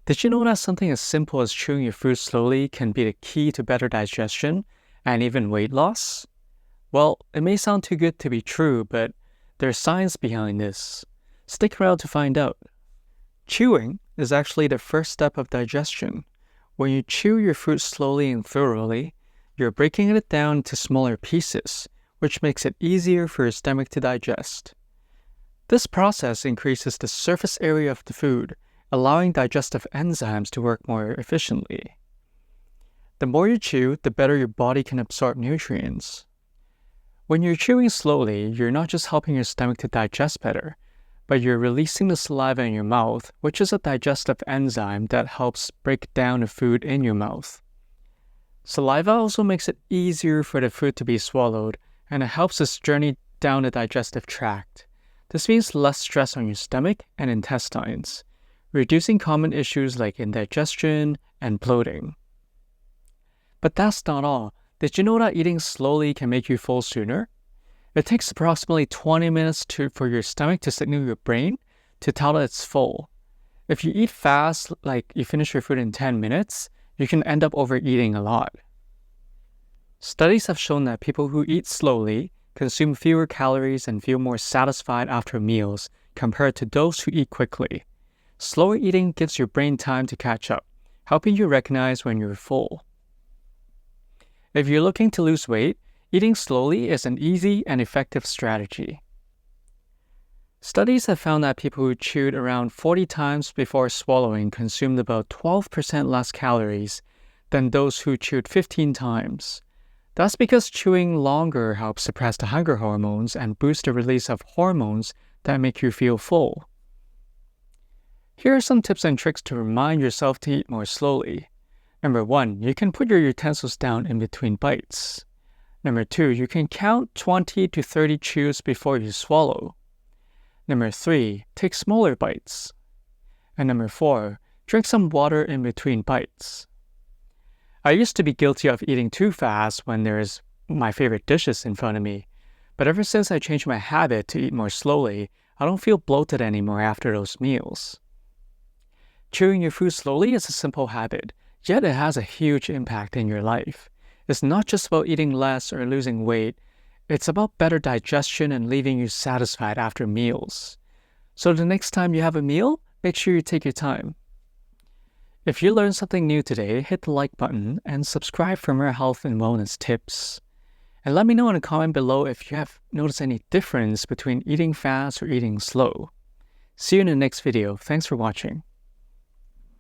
Did you know that something as simple as chewing your food slowly can be the key to better digestion and even weight loss? Well, it may sound too good to be true, but there's science behind this. Stick around to find out. Chewing is actually the first step of digestion. When you chew your food slowly and thoroughly, you're breaking it down into smaller pieces, which makes it easier for your stomach to digest. This process increases the surface area of the food, allowing digestive enzymes to work more efficiently. The more you chew, the better your body can absorb nutrients. When you're chewing slowly, you're not just helping your stomach to digest better, but you're releasing the saliva in your mouth, which is a digestive enzyme that helps break down the food in your mouth. Saliva also makes it easier for the food to be swallowed, and it helps its journey down the digestive tract. This means less stress on your stomach and intestines, reducing common issues like indigestion and bloating. But that's not all. Did you know that eating slowly can make you full sooner? It takes approximately 20 minutes for your stomach to signal your brain to tell that it's full. If you eat fast, like you finish your food in 10 minutes, you can end up overeating a lot. Studies have shown that people who eat slowly consume fewer calories and feel more satisfied after meals compared to those who eat quickly. Slower eating gives your brain time to catch up, helping you recognize when you're full. If you're looking to lose weight, eating slowly is an easy and effective strategy. Studies have found that people who chewed around 40 times before swallowing consumed about 12% less calories than those who chewed 15 times. That's because chewing longer helps suppress the hunger hormones and boost the release of hormones that make you feel full. Here are some tips and tricks to remind yourself to eat more slowly. Number 1, you can put your utensils down in between bites. Number 2, you can count 20 to 30 chews before you swallow. Number 3, take smaller bites. And number 4, drink some water in between bites. I used to be guilty of eating too fast when there's my favorite dishes in front of me, but ever since I changed my habit to eat more slowly, I don't feel bloated anymore after those meals. Chewing your food slowly is a simple habit, yet it has a huge impact in your life. It's not just about eating less or losing weight, it's about better digestion and leaving you satisfied after meals. So the next time you have a meal, make sure you take your time. If you learned something new today, hit the like button and subscribe for more health and wellness tips. And let me know in a comment below if you have noticed any difference between eating fast or eating slow. See you in the next video. Thanks for watching.